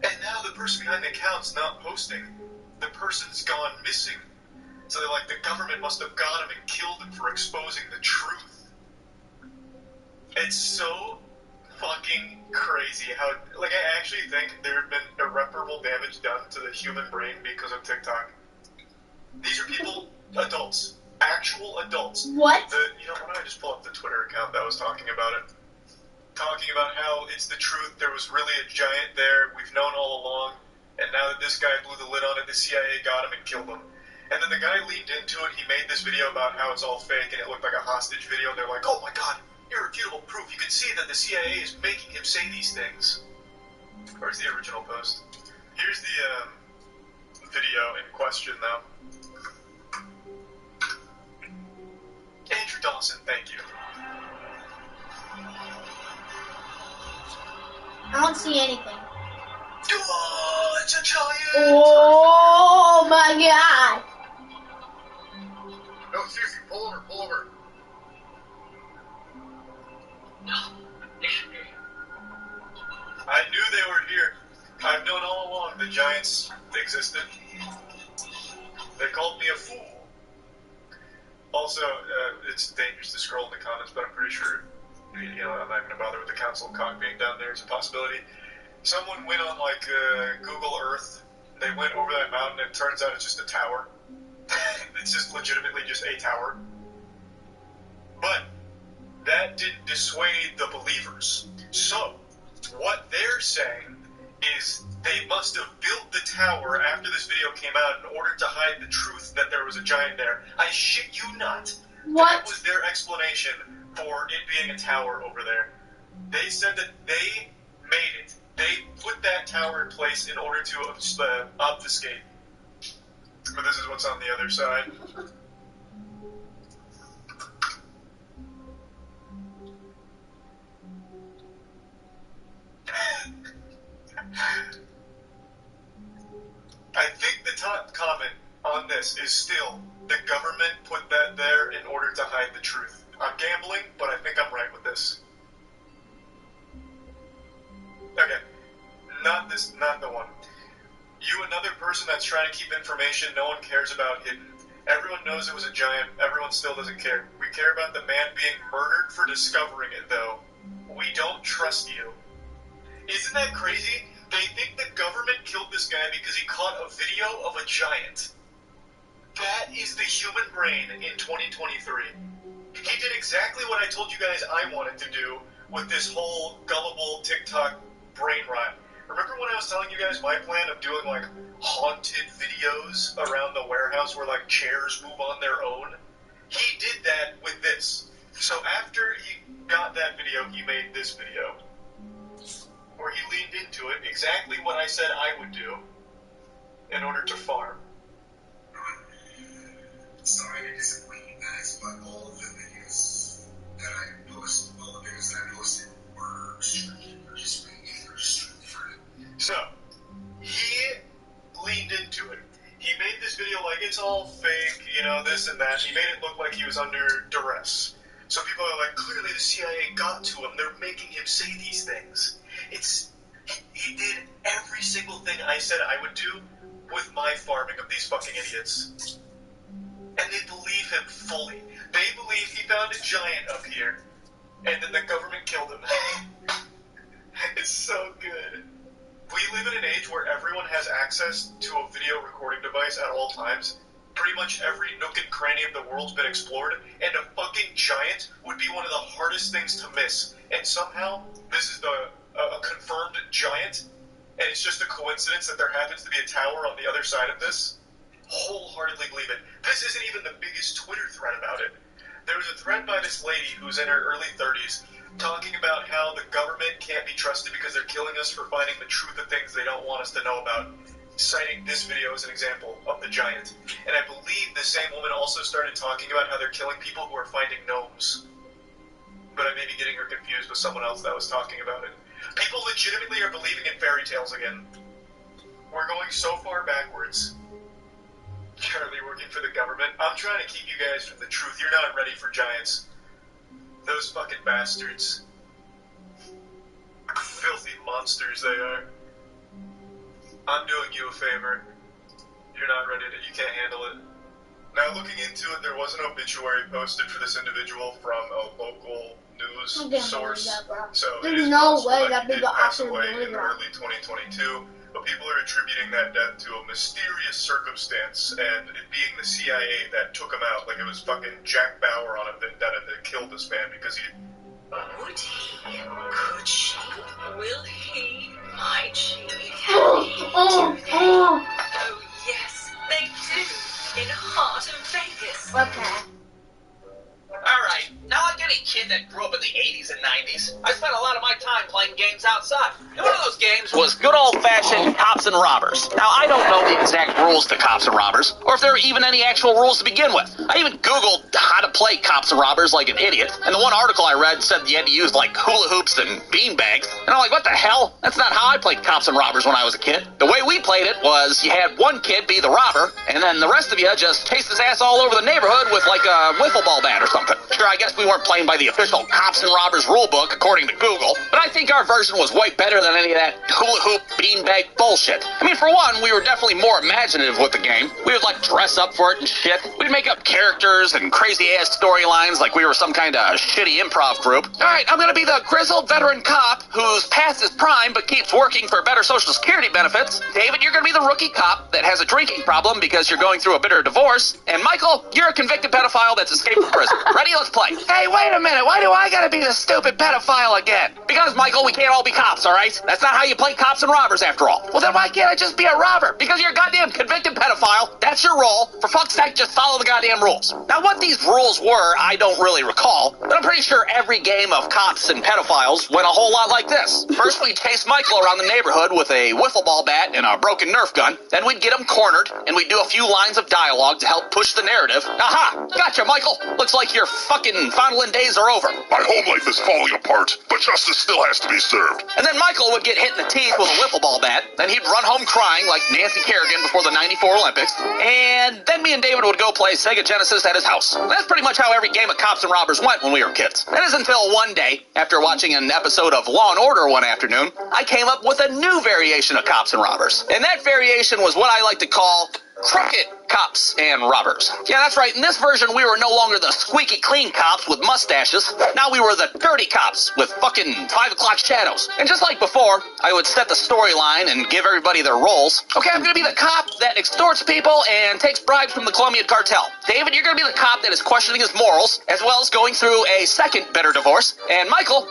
And now the person behind the account's not posting. The person's gone missing. So they're like, the government must have got him and killed him for exposing the truth. It's so fucking crazy how, I actually think there have been irreparable damage done to the human brain because of TikTok. These are people, adults, actual adults. What? Why don't I just pull up the Twitter account that was talking about it? Talking about how it's the truth, there was really a giant there, we've known all along, and now that this guy blew the lid on it, the CIA got him and killed him. And then the guy leaned into it, he made this video about how it's all fake, and it looked like a hostage video, and they're like, oh my god, irrefutable proof, you can see that the CIA is making him say these things. Where's the original post? Here's the video in question, though. Mr. Dawson, thank you. I don't see anything. Oh, it's a giant! Oh my god! No, seriously, pull over, pull over. I knew they were here. I've known all along the giants existed. They called me a fool. Also, it's dangerous to scroll in the comments, but I'm pretty sure, I'm not going to bother with the council cock being down there. It's a possibility. Someone went on, Google Earth. They went over that mountain, and it turns out it's just a tower. It's just legitimately just a tower. But that didn't dissuade the believers. So, what they're saying is they must have built the tower after this video came out in order to hide the truth that there was a giant there. I shit you not. What? That was their explanation for it being a tower over there. They said that they made it. They put that tower in place in order to obfuscate. But this is what's on the other side. I think the top comment on this is still, the government put that there in order to hide the truth. I'm gambling, but I think I'm right with this. Okay. Not the one. You, another person that's trying to keep information no one cares about hidden. Everyone knows it was a giant, everyone still doesn't care. We care about the man being murdered for discovering it, though. We don't trust you. Isn't that crazy? They think the government killed this guy because he caught a video of a giant. That is the human brain in 2023. He did exactly what I told you guys I wanted to do with this whole gullible TikTok brain rot. Remember when I was telling you guys my plan of doing, haunted videos around the warehouse where, chairs move on their own? He did that with this. So after he got that video, he made this video, where he leaned into it, exactly what I said I would do in order to farm. Sorry to disappoint you guys, but all of the videos that I posted, were just So, he leaned into it. He made this video like it's all fake, this and that. He made it look like he was under duress. So people are like, clearly the CIA got to him. They're making him say these things. He did every single thing I said I would do with my farming of these fucking idiots. And they believe him fully. They believe he found a giant up here, and then the government killed him. It's so good. We live in an age where everyone has access to a video recording device at all times. Pretty much every nook and cranny of the world's been explored, and a fucking giant would be one of the hardest things to miss. And somehow, this is a confirmed giant, and it's just a coincidence that there happens to be a tower on the other side of this. Wholeheartedly believe it. This isn't even the biggest Twitter thread about it. There was a thread by this lady who's in her early 30s talking about how the government can't be trusted because they're killing us for finding the truth of things they don't want us to know about, citing this video as an example of the giant. And I believe the same woman also started talking about how they're killing people who are finding gnomes. But I may be getting her confused with someone else that was talking about it. People legitimately are believing in fairy tales again. We're going so far backwards. Charlie working for the government. I'm trying to keep you guys from the truth. You're not ready for giants. Those fucking bastards. Filthy monsters they are. I'm doing you a favor. You're not ready to, you can't handle it. Now looking into it, there was an obituary posted for this individual from a local news source. So there's no way that people actually believe in that. early 2022. But people are attributing that death to a mysterious circumstance, and it being the CIA that took him out, like it was fucking Jack Bauer on a vendetta that killed this man because he... Would he? Could she? Will he? Might she? Can he? Do they? Oh, yes, they do. In heart of Vegas. Okay. Alright, now I get any kid that grew up in the 80s and 90s, I spent a lot of my time playing games outside. And one of those games was good old-fashioned cops and robbers. Now, I don't know the exact rules to cops and robbers, or if there are even any actual rules to begin with. I even Googled how to play cops and robbers like an idiot, and the one article I read said you had to use, like, hula hoops and beanbags. And I'm like, what the hell? That's not how I played cops and robbers when I was a kid. The way we played it was you had one kid be the robber, and then the rest of you just chase his ass all over the neighborhood with, like, a wiffle ball bat or something. Sure, I guess we weren't playing by the official cops and robbers rulebook, according to Google, but I think our version was way better than any of that hula hoop beanbag bullshit. I mean, for one, we were definitely more imaginative with the game. We would, like, dress up for it and shit. We'd make up characters and crazy-ass storylines like we were some kind of shitty improv group. All right, I'm gonna be the grizzled veteran cop who's past his prime but keeps working for better Social Security benefits. David, you're gonna be the rookie cop that has a drinking problem because you're going through a bitter divorce. And Michael, you're a convicted pedophile that's escaped from prison. Ready? Let's play. Hey, wait a minute. Why do I gotta be the stupid pedophile again? Because, Michael, we can't all be cops, all right? That's not how you play cops and robbers, after all. Well, then why can't I just be a robber? Because you're a goddamn convicted pedophile. That's your role. For fuck's sake, just follow the goddamn rules. Now, what these rules were, I don't really recall, but I'm pretty sure every game of cops and pedophiles went a whole lot like this. First, we'd chase Michael around the neighborhood with a wiffle ball bat and a broken Nerf gun. Then we'd get him cornered, and we'd do a few lines of dialogue to help push the narrative. Aha! Gotcha, Michael. Looks like your fucking fondling days are over. My home life is falling apart, but justice still has to be served. And then Michael would get hit in the teeth with a wiffle ball bat. Then he'd run home crying like Nancy Kerrigan before the '94 Olympics. And then me and David would go play Sega Genesis at his house. And that's pretty much how every game of cops and robbers went when we were kids. That is until one day, after watching an episode of Law and Order one afternoon, I came up with a new variation of cops and robbers. And that variation was what I like to call crooked cops and robbers. Yeah, that's right. In this version, we were no longer the squeaky clean cops with mustaches. Now we were the dirty cops with fucking 5 o'clock shadows. And just like before, I would set the storyline and give everybody their roles. Okay, I'm going to be the cop that extorts people and takes bribes from the Colombian cartel. David, you're going to be the cop that is questioning his morals, as well as going through a second bitter divorce. And Michael,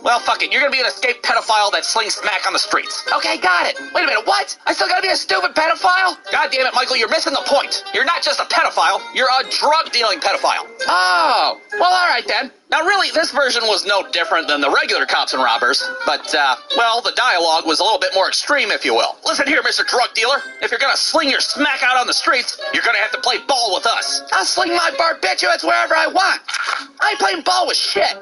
well, fuck it. You're gonna be an escaped pedophile that slings smack on the streets. Okay, got it. Wait a minute, what? I still gotta be a stupid pedophile? God damn it, Michael, you're missing the point. You're not just a pedophile, you're a drug-dealing pedophile. Oh, well, all right then. Now, really, this version was no different than the regular cops and robbers, but, well, the dialogue was a little bit more extreme, if you will. Listen here, Mr. Drug Dealer. If you're gonna sling your smack out on the streets, you're gonna have to play ball with us. I'll sling my barbiturates wherever I want. I ain't playing ball with shit.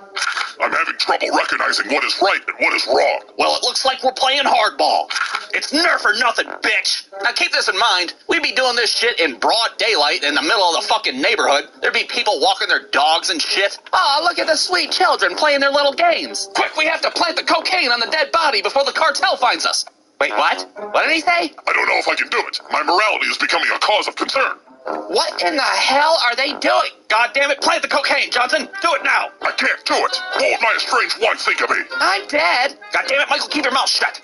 I'm having trouble recognizing what is right and what is wrong. Well, it looks like we're playing hardball. It's Nerf or nothing, bitch. Now, keep this in mind. We'd be doing this shit in broad daylight in the middle of the fucking neighborhood. There'd be people walking their dogs and shit. Oh, look at the sweet children playing their little games. Quick, we have to plant the cocaine on the dead body before the cartel finds us. Wait, what? What did he say? I don't know if I can do it. My morality is becoming a cause of concern. What in the hell are they doing? God damn it, plant the cocaine, Johnson. Do it now. I can't do it. What would my estranged wife think of me? I'm dead. God damn it, Michael, keep your mouth shut.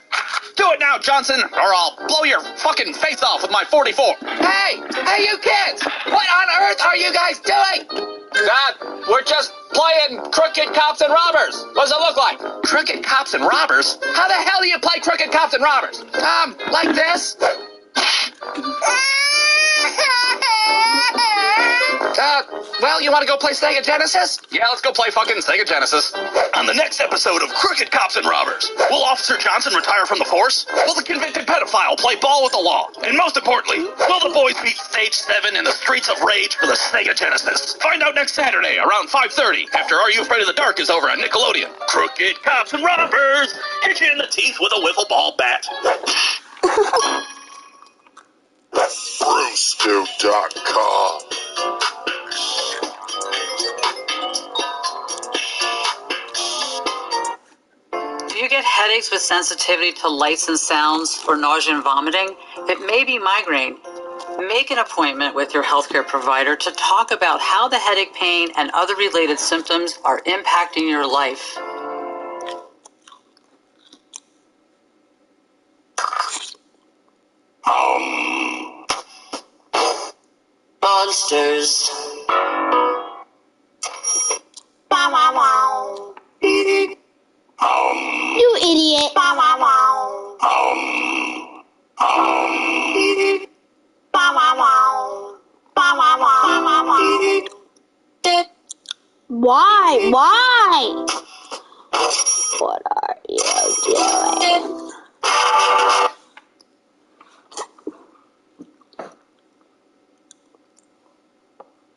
Do it now, Johnson, or I'll blow your fucking face off with my 44. Hey, you kids! What on earth are you guys doing? God, we're just playing crooked cops and robbers. What does it look like? Crooked cops and robbers? How the hell do you play crooked cops and robbers? Like this? Well, you want to go play Sega Genesis? Yeah, let's go play fucking Sega Genesis. On the next episode of Crooked Cops and Robbers, will Officer Johnson retire from the force? Will the convicted pedophile play ball with the law? And most importantly, will the boys beat Stage 7 in the Streets of Rage for the Sega Genesis? Find out next Saturday around 5:30 after Are You Afraid of the Dark is over on Nickelodeon. Crooked Cops and Robbers, hit you in the teeth with a wiffle ball bat. BruceDude.com. Do you get headaches with sensitivity to lights and sounds or nausea and vomiting? It may be migraine. Make an appointment with your healthcare provider to talk about how the headache pain and other related symptoms are impacting your life. Monsters. Wow, wow, wow. You idiot. Wow, wow, wow. Wow, wow, wow. Wow, wow, wow. Why? Why? Why? What are you doing?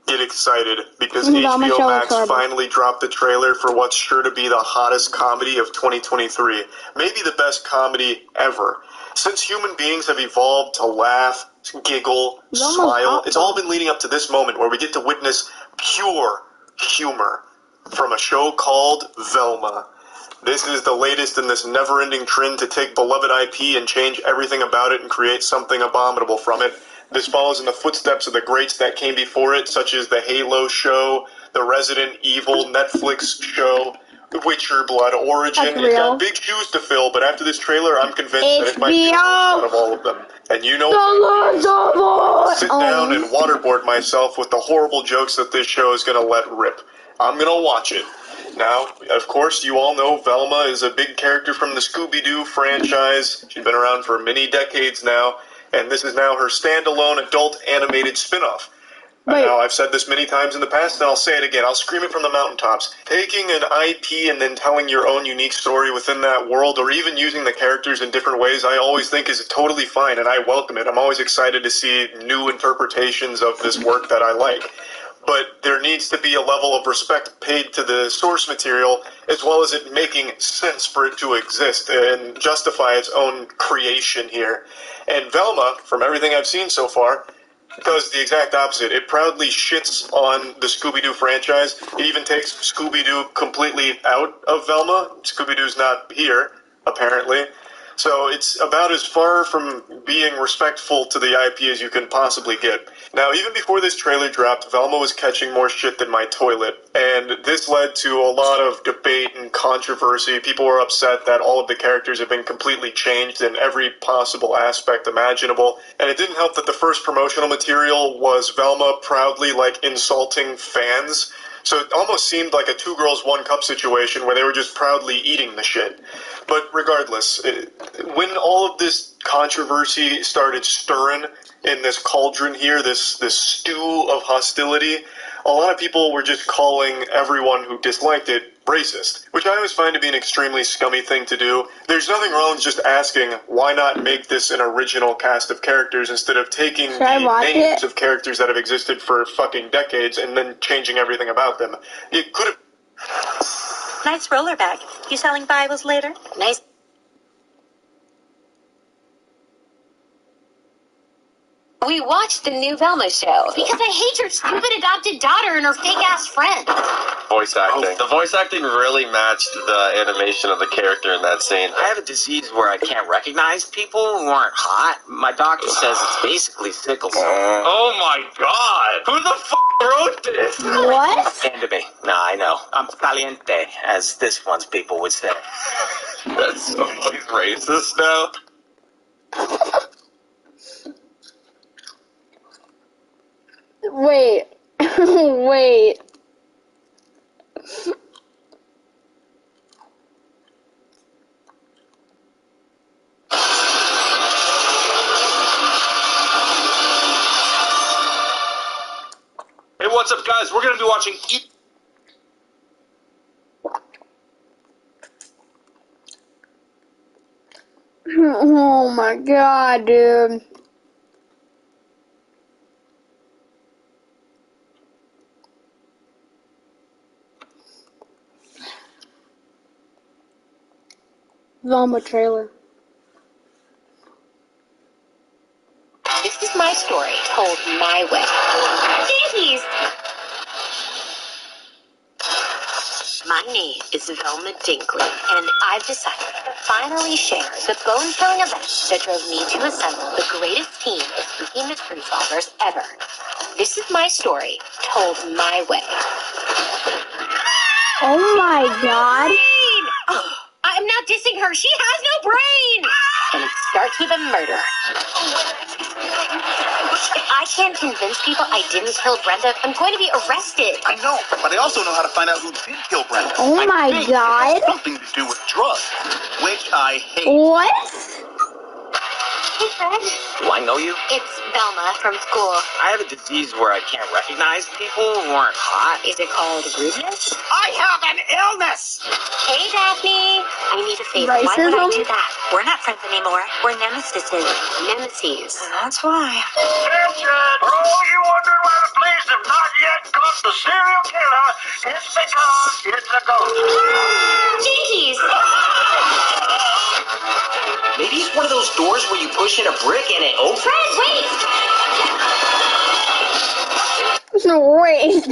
Get excited because Velma HBO show Max is horrible. finally dropped the trailer for what's sure to be the hottest comedy of 2023. Maybe the best comedy ever. Since human beings have evolved to laugh, giggle, smile, it's all been leading up to this moment where we get to witness pure humor from a show called Velma. This is the latest in this never-ending trend to take beloved IP and change everything about it and create something abominable from it. This follows in the footsteps of the greats that came before it, such as the Halo show, the Resident Evil Netflix show, Witcher Blood Origin. It's got big shoes to fill, but after this trailer, I'm convinced that it might be the most out of all of them. And you know what? Sit down and waterboard myself with the horrible jokes that this show is going to let rip. I'm going to watch it. Now, of course, you all know Velma is a big character from the Scooby-Doo franchise. She's been around for many decades now, and this is now her standalone adult animated spin-off. Now, I've said this many times in the past, and I'll say it again. I'll scream it from the mountaintops. Taking an IP and then telling your own unique story within that world, or even using the characters in different ways, I always think is totally fine, and I welcome it. I'm always excited to see new interpretations of this work that I like. But there needs to be a level of respect paid to the source material, as well as it making sense for it to exist and justify its own creation here. And Velma, from everything I've seen so far, does the exact opposite. It proudly shits on the Scooby-Doo franchise. It even takes Scooby-Doo completely out of Velma. Scooby-Doo's not here, apparently. So it's about as far from being respectful to the IP as you can possibly get. Now, even before this trailer dropped, Velma was catching more shit than my toilet, and this led to a lot of debate and controversy. People were upset that all of the characters have been completely changed in every possible aspect imaginable, and it didn't help that the first promotional material was Velma proudly, insulting fans. So it almost seemed like a Two Girls, One Cup situation where they were just proudly eating the shit. But regardless, when all of this controversy started stirring in this cauldron here, this stew of hostility, a lot of people were just calling everyone who disliked it racist, which I always find to be an extremely scummy thing to do. There's nothing wrong with just asking, why not make this an original cast of characters instead of taking the names of characters that have existed for fucking decades and then changing everything about them. It could have... Nice roller bag. You selling Bibles later? Nice. We watched the new Velma show. Because I hate your stupid adopted daughter and her fake-ass friend. Voice acting. The voice acting really matched the animation of the character in that scene. I have a disease where I can't recognize people who aren't hot. My doctor says it's basically sickle cell. Oh my god! Who the f*** wrote this? What? And to me. Nah, I know. I'm caliente, as this one's people would say. That's so racist now. Wait. Wait. Hey, what's up, guys? We're gonna be watching Oh my god, dude. Velma trailer. This is my story, told my way. Jinkies! My name is Velma Dinkley, and I've decided to finally share the bone-chilling event that drove me to assemble the greatest team of spooky mystery solvers ever. This is my story, told my way. Oh my god. Oh, I'm not dissing her. She has no brain! And it starts with a murder. If I can't convince people I didn't kill Brenda, I'm going to be arrested. I know, but I also know how to find out who did kill Brenda. Oh my god. It has something to do with drugs, which I hate. What? Hey, Fred. Do I know you? It's Velma from school. I have a disease where I can't recognize people who aren't hot. Is it called rudeness? I have an illness! Hey, Daphne. I need a favor. Why would I do that? We're not friends anymore. We're nemesis. Nemesis. That's why. Attention! For all you wondering why the police have not yet caught the serial killer, it's because it's a ghost. Jinkies! Maybe it's one of those doors where you push in a brick and it opens. Fred, wait! No, wait.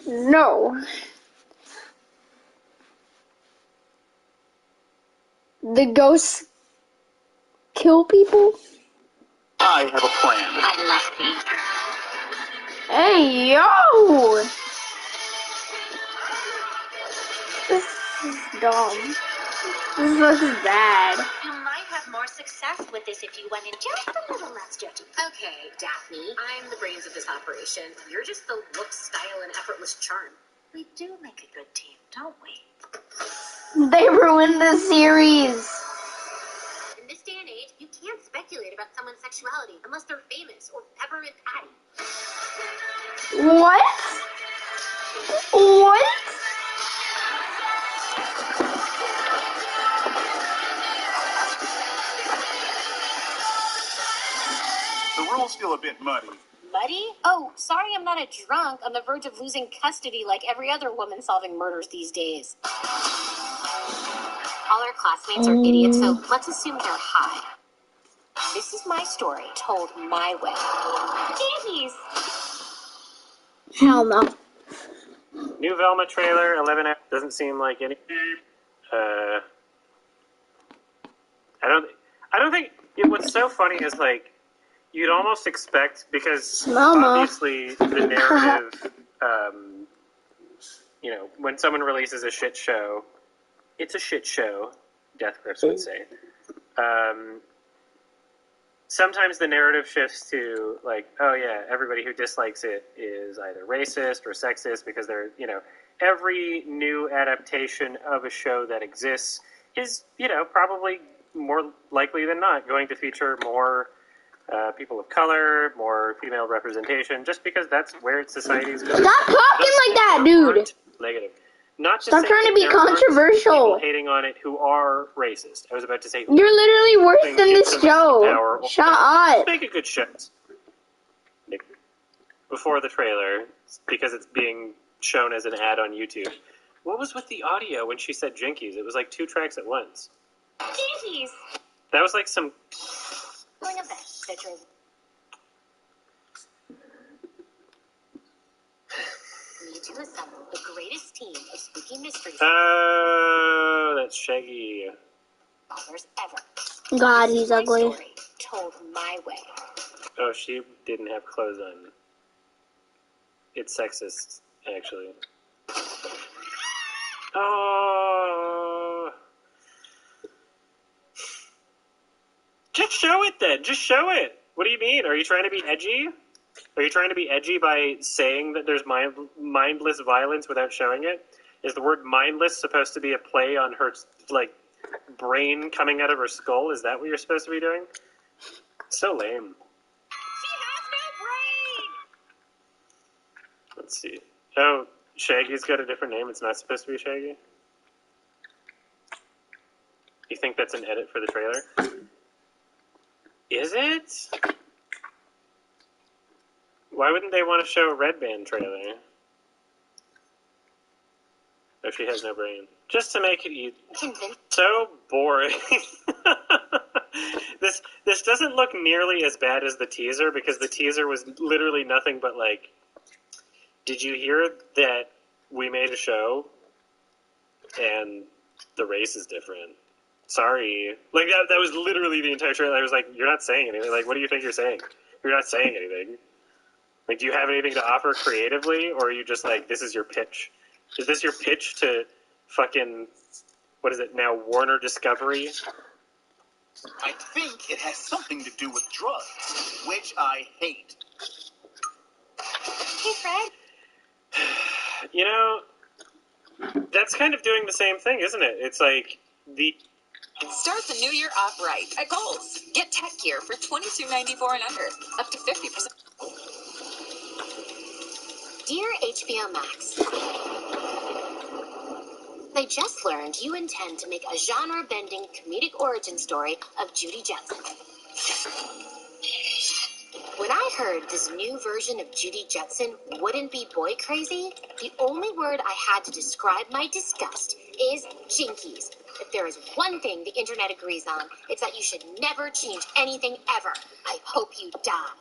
No. The ghosts kill people? I have a plan. I love danger. Hey, yo! This is dumb. This looks bad. You might have more success with this if you went in just a little less judgy. Okay, Daphne, I'm the brains of this operation. You're just the look, style, and effortless charm. We do make a good team, don't we? They ruined the series. In this day and age, you can't speculate about someone's sexuality unless they're famous or Peppermint Patty. What? What? The rules feel a bit muddy. Muddy? Oh, sorry I'm not a drunk on the verge of losing custody like every other woman solving murders these days. All our classmates are idiots, so let's assume they're high. This is my story, told my way. Jinkies! Hell no. New Velma trailer, 11 doesn't seem like any. I don't think. What's so funny is like you'd almost expect because obviously the narrative. When someone releases a shit show, it's a shit show. Death Grips would say. Sometimes the narrative shifts to like, oh yeah, everybody who dislikes it is either racist or sexist because they're, every new adaptation of a show that exists is, probably more likely than not going to feature more people of color, more female representation, just because that's where society's going. Stop talking like that, dude. Negative. Not Stop trying to be controversial. People hating on it who are racist. I was about to say you're literally worse than this show. Shut up. Make a good show. Before the trailer, because it's being shown as an ad on YouTube. What was with the audio when she said Jinkies? It was like 2 tracks at once. Jinkies! That was like some. Going a bit, citrus. Need to assemble the greatest team of spooky mysteries. Oh, that's Shaggy. Solvers ever. God, he's ugly. Story, told my way. Oh, she didn't have clothes on. It's sexist, actually. Oh. Just show it then. Just show it. What do you mean? Are you trying to be edgy? Are you trying to be edgy by saying that there's mindless violence without showing it? Is the word mindless supposed to be a play on her, brain coming out of her skull? Is that what you're supposed to be doing? So lame. She has no brain! Let's see. Oh, Shaggy's got a different name. It's not supposed to be Shaggy? You think that's an edit for the trailer? Is it? Why wouldn't they want to show a Red Band trailer? Oh, she has no brain. Just to make it easy. So boring. This doesn't look nearly as bad as the teaser, because the teaser was literally nothing but like, did you hear that we made a show and the race is different? Sorry. Like, that was literally the entire trailer. I was like, you're not saying anything. Like, what do you think you're saying? You're not saying anything. Like, do you have anything to offer creatively, or are you just like, this is your pitch? Is this your pitch to fucking, what is it now, Warner Discovery? I think it has something to do with drugs, which I hate. Hey, Fred. That's kind of doing the same thing, isn't it? It's like, Start the new year off right at Kohl's. Get tech gear for $22.94 and under, up to 50%. Dear HBO Max, I just learned you intend to make a genre-bending comedic origin story of Judy Jetson. When I heard this new version of Judy Jetson wouldn't be boy crazy, the only word I had to describe my disgust is jinkies. If there is one thing the internet agrees on, it's that you should never change anything ever. I hope you die.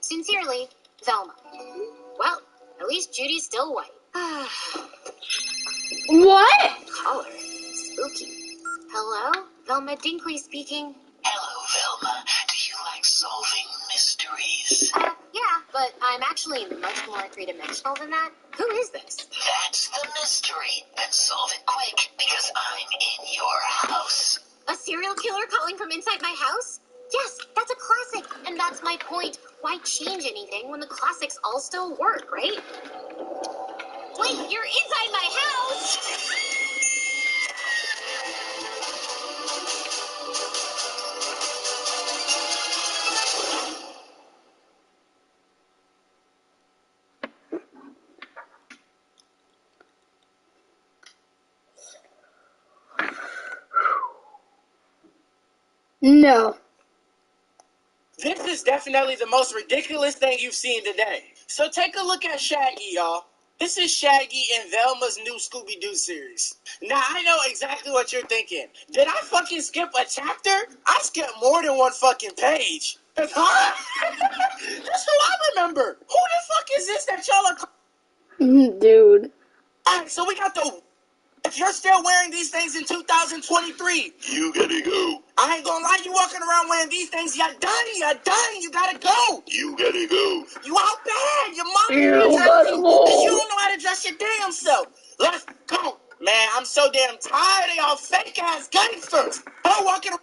Sincerely, Velma. Well, at least Judy's still white. What? Color. Spooky. Hello? Velma Dinkley speaking. Hello, Velma. Do you like solving mysteries? Yeah, but I'm actually much more three-dimensional than that. Who is this? That's the mystery. Then solve it quick, because I'm in your house. A serial killer calling from inside my house? Yes, that's a classic, and that's my point. Why change anything when the classics all still work, right? Wait, you're inside my house? No. This is definitely the most ridiculous thing you've seen today. So take a look at Shaggy, y'all. This is Shaggy in Velma's new Scooby-Doo series. Now, I know exactly what you're thinking. Did I fucking skip a chapter? I skipped more than one fucking page. Huh? That's who I remember. Who the fuck is this that y'all are... Dude. Alright, so we got the... If you're still wearing these things in 2023, You gotta go. I ain't gonna lie, you walking around wearing these things, you're done, you gotta go. You gotta go. You out bad, your mom You didn't dress gotta you, go. and you don't know how to dress your damn self. Let's go. Man, I'm so damn tired of y'all fake ass gangsters. I'm walking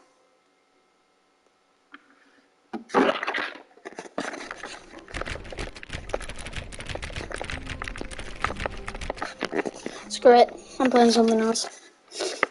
Screw it. I'm playing something else.